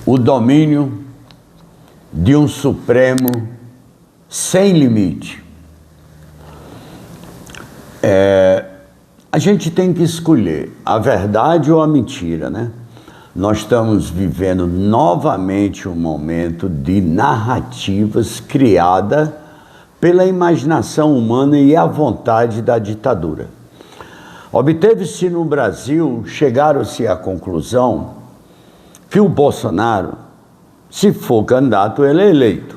o domínio de um Supremo sem limite. A gente tem que escolher a verdade ou a mentira, né? Nós estamos vivendo novamente um momento de narrativas criadas pela imaginação humana e a vontade da ditadura. Obteve-se no Brasil, chegaram-se à conclusão que o Bolsonaro, se for candidato, ele é eleito.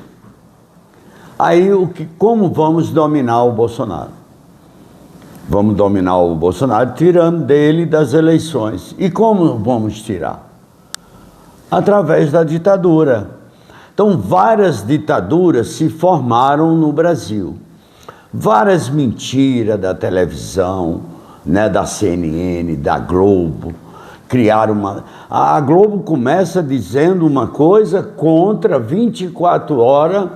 Aí, como vamos dominar o Bolsonaro? Vamos dominar o Bolsonaro tirando dele das eleições. E como vamos tirar? Através da ditadura. Então, várias ditaduras se formaram no Brasil. Várias mentiras da televisão, né, da CNN, da Globo, criaram uma... A Globo começa dizendo uma coisa contra 24 horas,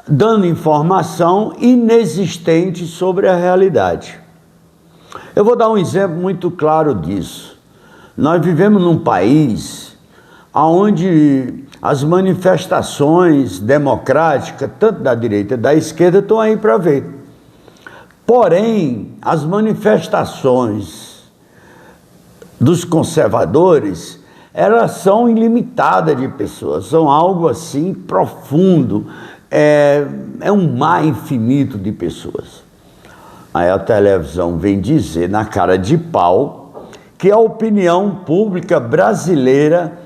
dando informação inexistente sobre a realidade. Eu vou dar um exemplo muito claro disso. Nós vivemos num país onde as manifestações democráticas, tanto da direita e da esquerda, estão aí para ver. Porém, as manifestações dos conservadores, elas são ilimitadas de pessoas, são algo assim profundo, é um mar infinito de pessoas. Aí a televisão vem dizer na cara de pau que a opinião pública brasileira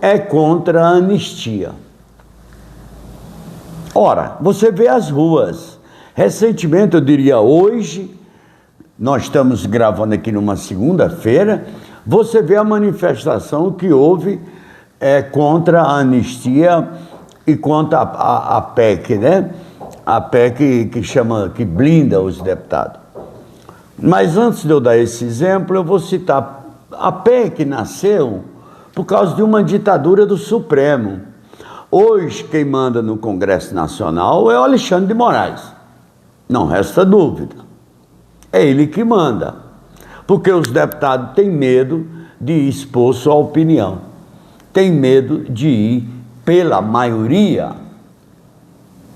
é contra a anistia. Ora, você vê as ruas. Recentemente, eu diria hoje, nós estamos gravando aqui numa segunda-feira, você vê a manifestação que houve contra a anistia e contra a PEC, né? A PEC que blinda os deputados. Mas antes de eu dar esse exemplo, eu vou citar. A PEC nasceu por causa de uma ditadura do Supremo. Hoje, quem manda no Congresso Nacional é o Alexandre de Moraes. Não resta dúvida. É ele que manda. Porque os deputados têm medo de expor sua opinião. Têm medo de ir pela maioria.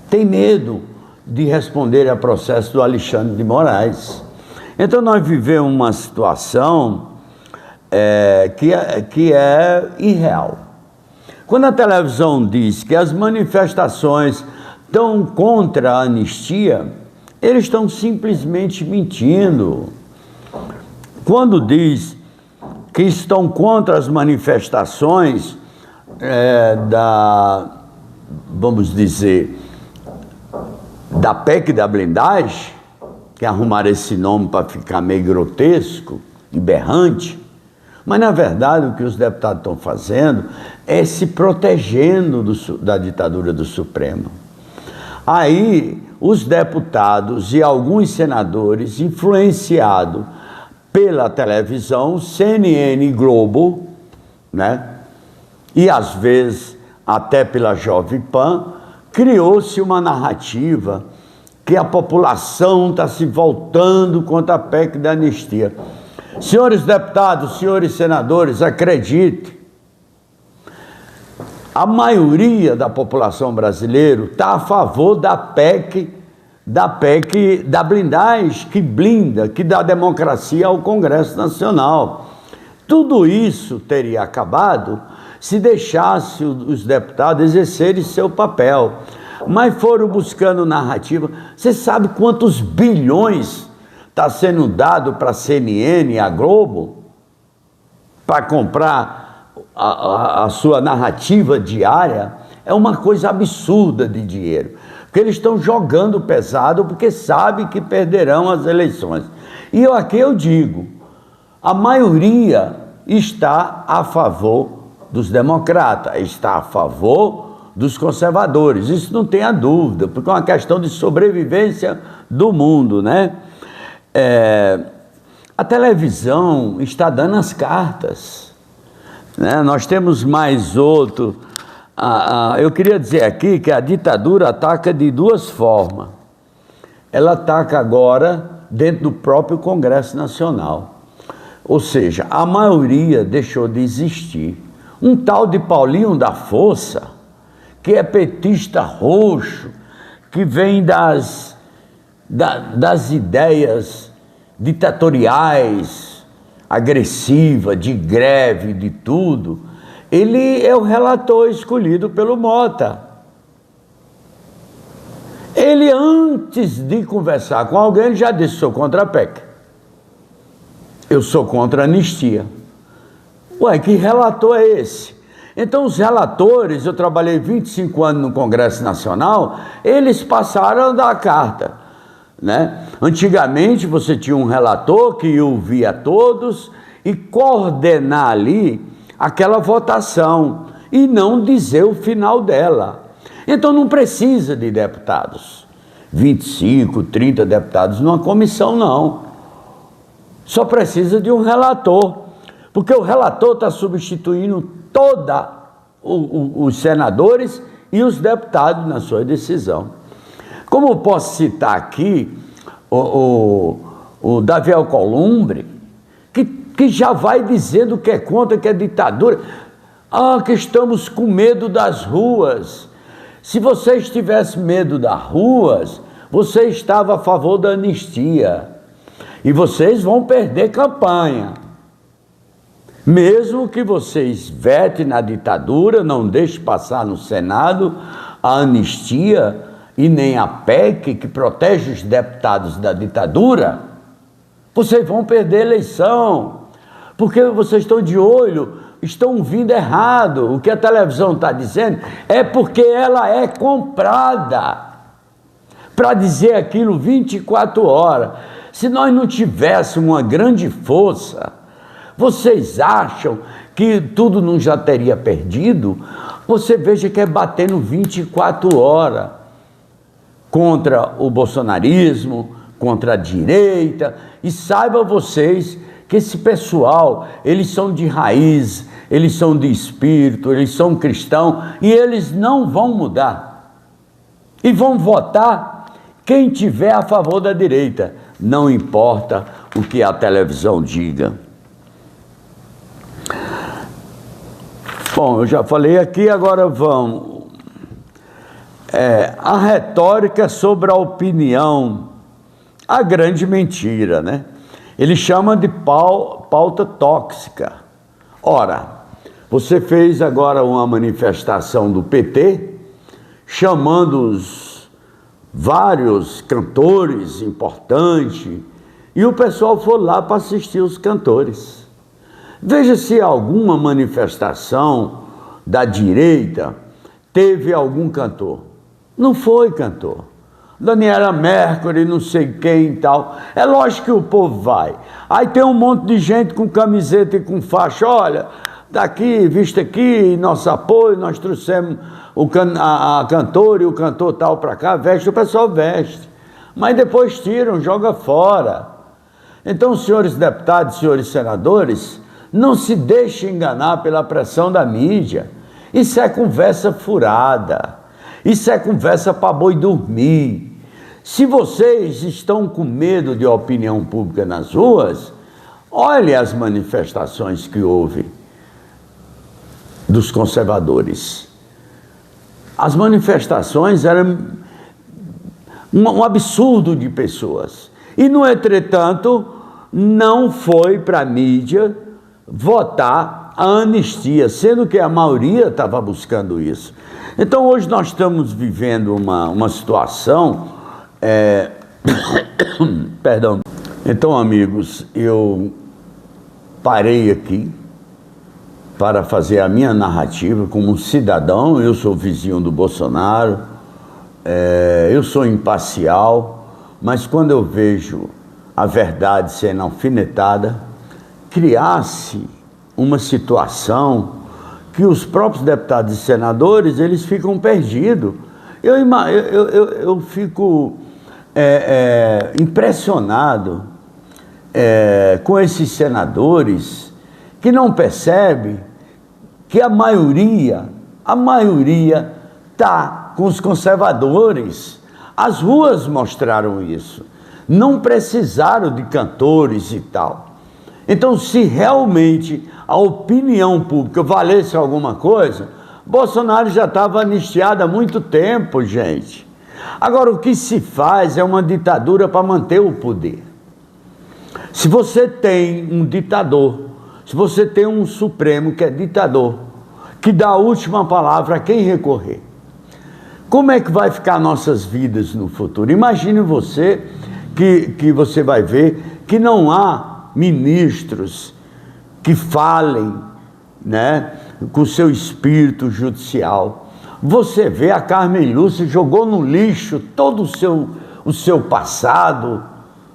Tem medo de responder a processo do Alexandre de Moraes. Então nós vivemos uma situação que é irreal. Quando a televisão diz que as manifestações estão contra a anistia, eles estão simplesmente mentindo. Quando diz que estão contra as manifestações vamos dizer, da PEC da blindagem, que arrumaram esse nome para ficar meio grotesco e berrante, mas na verdade o que os deputados estão fazendo é se protegendo da ditadura do Supremo. Aí os deputados e alguns senadores, influenciados pela televisão, CNN e Globo, né, e às vezes até pela Jovem Pan, criou-se uma narrativa que a população está se voltando contra a PEC da anistia. Senhores deputados, senhores senadores, acredite, a maioria da população brasileira está a favor da PEC da blindagem, que blinda, que dá democracia ao Congresso Nacional. Tudo isso teria acabado se deixasse os deputados exercerem seu papel. Mas foram buscando narrativa. Você sabe quantos bilhões está sendo dado para a CNN e a Globo para comprar a sua narrativa diária? É uma coisa absurda de dinheiro. Porque eles estão jogando pesado porque sabem que perderão as eleições. E aqui eu digo, a maioria está a favor dos democratas, está a favor dos conservadores. Isso não tenha dúvida, porque é uma questão de sobrevivência do mundo, né? A televisão está dando as cartas, né? Nós temos mais outro. Eu queria dizer aqui que a ditadura ataca de duas formas. Ela ataca agora dentro do próprio Congresso Nacional. Ou seja, a maioria deixou de existir. Um tal de Paulinho da Força, que é petista roxo, que vem das ideias ditatoriais, agressivas, de greve, de tudo, ele é o relator escolhido pelo Mota. Ele, antes de conversar com alguém, ele já disse: sou contra a PEC. Eu sou contra a anistia. Ué, que relator é esse? Então, os relatores, eu trabalhei 25 anos no Congresso Nacional, eles passaram da carta, né? Antigamente, você tinha um relator que ia ouvir a todos e coordenar ali aquela votação e não dizer o final dela. Então, não precisa de deputados, 25, 30 deputados numa comissão, não. Só precisa de um relator, porque o relator está substituindo os senadores e os deputados na sua decisão. Como eu posso citar aqui o Davi Alcolumbre, que já vai dizendo que é contra, que é ditadura. Ah, que estamos com medo das ruas. Se vocês tivessem medo das ruas, você estava a favor da anistia. E vocês vão perder campanha. Mesmo que vocês vetem na ditadura, não deixem passar no Senado a anistia e nem a PEC, que protege os deputados da ditadura, vocês vão perder a eleição. Porque vocês estão de olho, estão ouvindo errado. O que a televisão está dizendo é porque ela é comprada para dizer aquilo 24 horas. Se nós não tivéssemos uma grande força, vocês acham que tudo não já teria perdido? Você veja que é batendo 24 horas contra o bolsonarismo, contra a direita. E saibam vocês que esse pessoal, eles são de raiz, eles são de espírito, eles são cristãos, e eles não vão mudar. E vão votar quem tiver a favor da direita, não importa o que a televisão diga. Bom, eu já falei aqui, agora vamos. A retórica sobre a opinião, a grande mentira, né? Ele chama de pauta tóxica. Ora, você fez agora uma manifestação do PT, chamando os vários cantores importantes, e o pessoal foi lá para assistir os cantores. Veja se alguma manifestação da direita teve algum cantor. Não foi cantor. Daniela Mercury, não sei quem e tal. É lógico que o povo vai. Aí tem um monte de gente com camiseta e com faixa. Olha, daqui, vista aqui, nosso apoio, nós trouxemos a cantora e o cantor tal para cá, veste, o pessoal veste. Mas depois tiram, joga fora. Então, senhores deputados, senhores senadores, não se deixem enganar pela pressão da mídia. Isso é conversa furada. Isso é conversa para boi dormir. Se vocês estão com medo de opinião pública nas ruas, olhe as manifestações que houve dos conservadores. As manifestações eram um absurdo de pessoas. E, no entretanto, não foi para a mídia votar a anistia, sendo que a maioria estava buscando isso. Então, hoje nós estamos vivendo uma situação... Perdão. Então, amigos, eu parei aqui para fazer a minha narrativa como um cidadão. Eu sou vizinho do Bolsonaro, eu sou imparcial, mas quando eu vejo a verdade sendo alfinetada, criar-se uma situação que os próprios deputados e senadores, eles ficam perdidos. Eu fico impressionado com esses senadores que não percebem que a maioria está com os conservadores. As ruas mostraram isso. Não precisaram de cantores e tal. Então, se realmente a opinião pública valesse alguma coisa, Bolsonaro já estava anistiado há muito tempo, gente. Agora, o que se faz é uma ditadura para manter o poder. Se você tem um ditador, se você tem um Supremo que é ditador, que dá a última palavra a quem recorrer, como é que vai ficar nossas vidas no futuro? Imagine você que você vai ver que não há ministros que falem, né, com seu espírito judicial. Você vê, a Carmen Lúcia jogou no lixo todo o seu passado,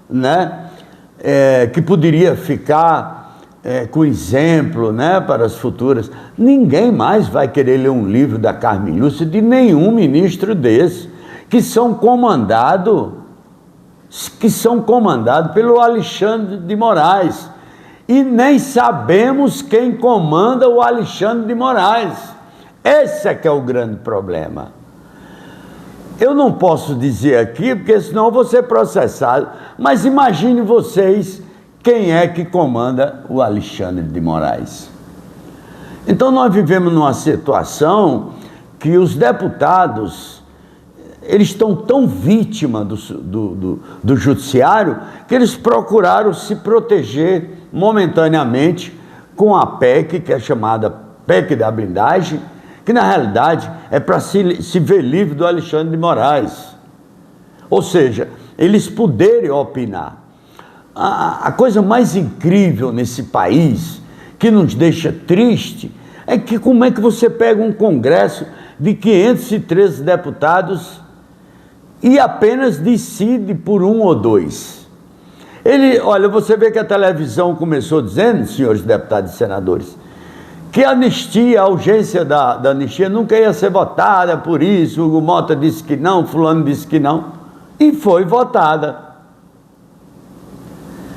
né, que poderia ficar com exemplo, né, para as futuras. Ninguém mais vai querer ler um livro da Carmen Lúcia, de nenhum ministro desse, que são comandados pelo Alexandre de Moraes. E nem sabemos quem comanda o Alexandre de Moraes. Esse é que é o grande problema. Eu não posso dizer aqui, porque senão eu vou ser processado, mas imagine vocês quem é que comanda o Alexandre de Moraes. Então nós vivemos numa situação que os deputados, eles estão tão vítimas do judiciário, que eles procuraram se proteger momentaneamente com a PEC, que é chamada PEC da blindagem, que na realidade é para se ver livre do Alexandre de Moraes. Ou seja, eles poderem opinar. A coisa mais incrível nesse país, que nos deixa triste, é que como é que você pega um Congresso de 513 deputados e apenas decide por um ou dois? Olha, você vê que a televisão começou dizendo, senhores deputados e senadores, que a anistia, a urgência da anistia nunca ia ser votada, por isso o Mota disse que não, fulano disse que não, e foi votada.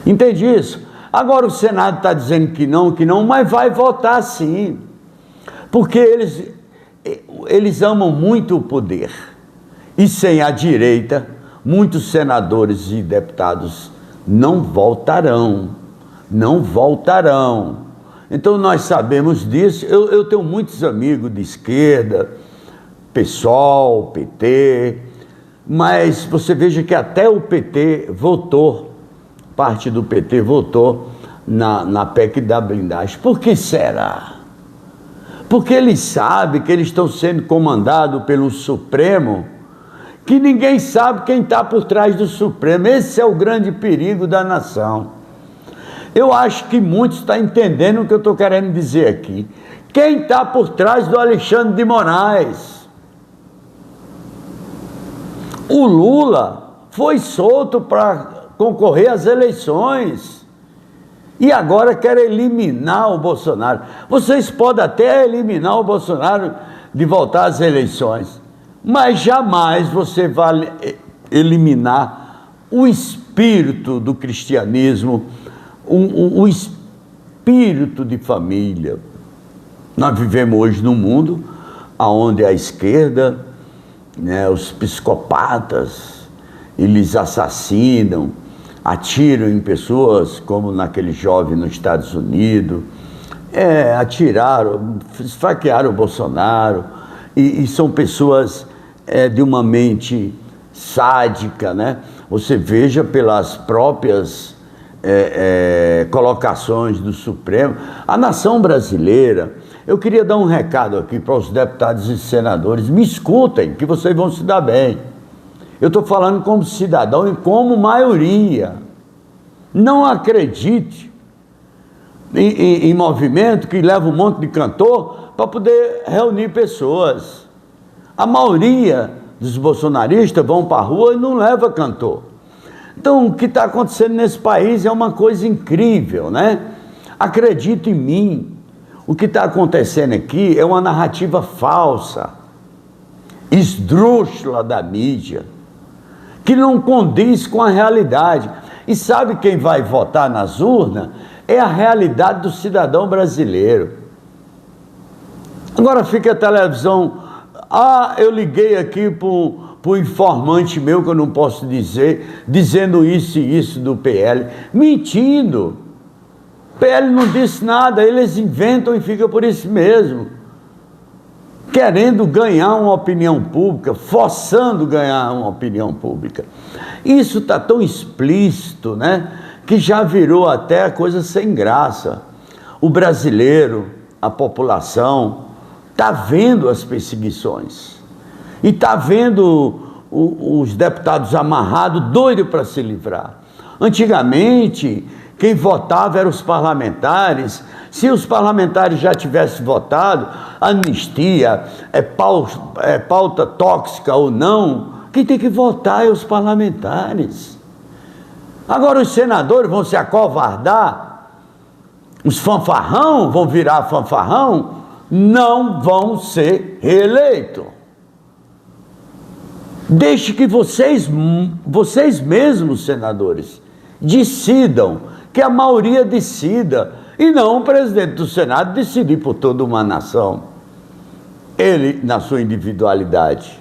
Entende isso? Agora o Senado está dizendo que não, mas vai votar sim, porque eles amam muito o poder, e sem a direita, muitos senadores e deputados não voltarão. Então nós sabemos disso. Eu tenho muitos amigos de esquerda, PSOL, PT, mas você veja que até o PT votou, parte do PT votou na PEC da blindagem. Por que será? Porque eles sabem que eles estão sendo comandados pelo Supremo, que ninguém sabe quem está por trás do Supremo. Esse é o grande perigo da nação. Eu acho que muitos estão entendendo o que eu estou querendo dizer aqui. Quem está por trás do Alexandre de Moraes? O Lula foi solto para concorrer às eleições e agora quer eliminar o Bolsonaro. Vocês podem até eliminar o Bolsonaro de voltar às eleições, mas jamais você vai eliminar o espírito do cristianismo, o espírito de família. Nós vivemos hoje num mundo onde a esquerda, né, os psicopatas, eles assassinam, atiram em pessoas, como naquele jovem nos Estados Unidos, atiraram, esfaquearam o Bolsonaro, e são pessoas de uma mente sádica, né? Você veja pelas próprias colocações do Supremo. A nação brasileira, eu queria dar um recado aqui para os deputados e senadores, me escutem, que vocês vão se dar bem. Eu estou falando como cidadão e como maioria. Não acredite em movimento que leva um monte de cantor para poder reunir pessoas. A maioria dos bolsonaristas vão para a rua e não leva cantor. Então, o que está acontecendo nesse país é uma coisa incrível, né? Acredite em mim, o que está acontecendo aqui é uma narrativa falsa, esdrúxula da mídia, que não condiz com a realidade. E sabe quem vai votar nas urnas? É a realidade do cidadão brasileiro. Agora fica a televisão, eu liguei aqui para o informante meu, que eu não posso dizer, dizendo isso e isso do PL, mentindo. PL não disse nada, eles inventam e fica por isso mesmo, querendo ganhar uma opinião pública, forçando ganhar uma opinião pública. Isso está tão explícito, né, que já virou até coisa sem graça. O brasileiro, a população, está vendo as perseguições e está vendo os deputados amarrados, doidos para se livrar. Antigamente, quem votava eram os parlamentares. Se os parlamentares já tivessem votado, anistia, pauta tóxica ou não, quem tem que votar é os parlamentares. Agora os senadores vão se acovardar, os fanfarrão vão virar fanfarrão, não vão ser reeleitos. Deixe que vocês mesmos, senadores, decidam, que a maioria decida, e não o presidente do Senado decidir por toda uma nação, ele na sua individualidade.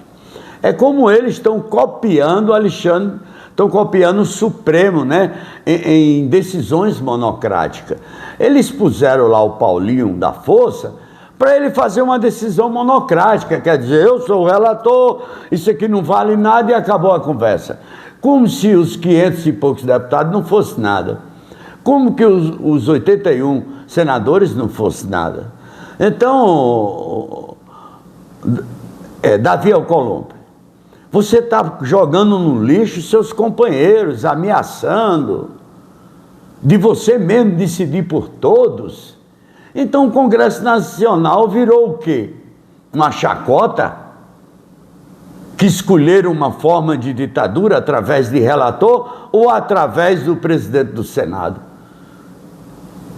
É como eles estão copiando Alexandre, estão copiando o Supremo, né, em decisões monocráticas. Eles puseram lá o Paulinho da Força para ele fazer uma decisão monocrática, quer dizer, eu sou o relator, isso aqui não vale nada e acabou a conversa. Como se os 500 e poucos deputados não fossem nada. Como que os 81 senadores não fossem nada. Então, Davi Alcolumbre, você está jogando no lixo seus companheiros, ameaçando de você mesmo decidir por todos. Então o Congresso Nacional virou o quê? Uma chacota? Que escolheram uma forma de ditadura através de relator ou através do presidente do Senado?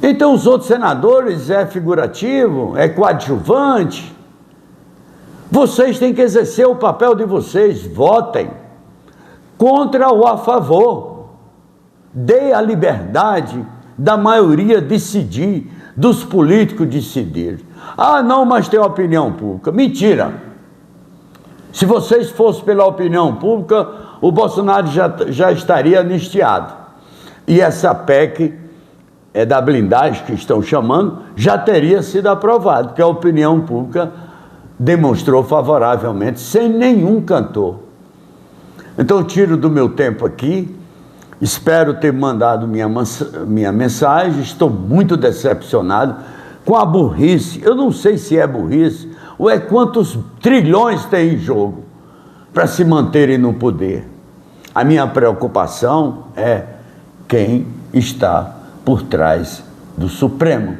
Então os outros senadores é figurativo, é coadjuvante. Vocês têm que exercer o papel de vocês, votem contra ou a favor. Dê a liberdade da maioria decidir, dos políticos decidir. Ah, não, mas tem opinião pública. Mentira! Se vocês fossem pela opinião pública, o Bolsonaro já estaria anistiado. E essa PEC da blindagem que estão chamando, já teria sido aprovada, porque a opinião pública demonstrou favoravelmente, sem nenhum cantor. Então eu tiro do meu tempo aqui, espero ter mandado minha mensagem, estou muito decepcionado com a burrice. Eu não sei se é burrice ou é quantos trilhões tem em jogo para se manterem no poder. A minha preocupação é quem está por trás do Supremo.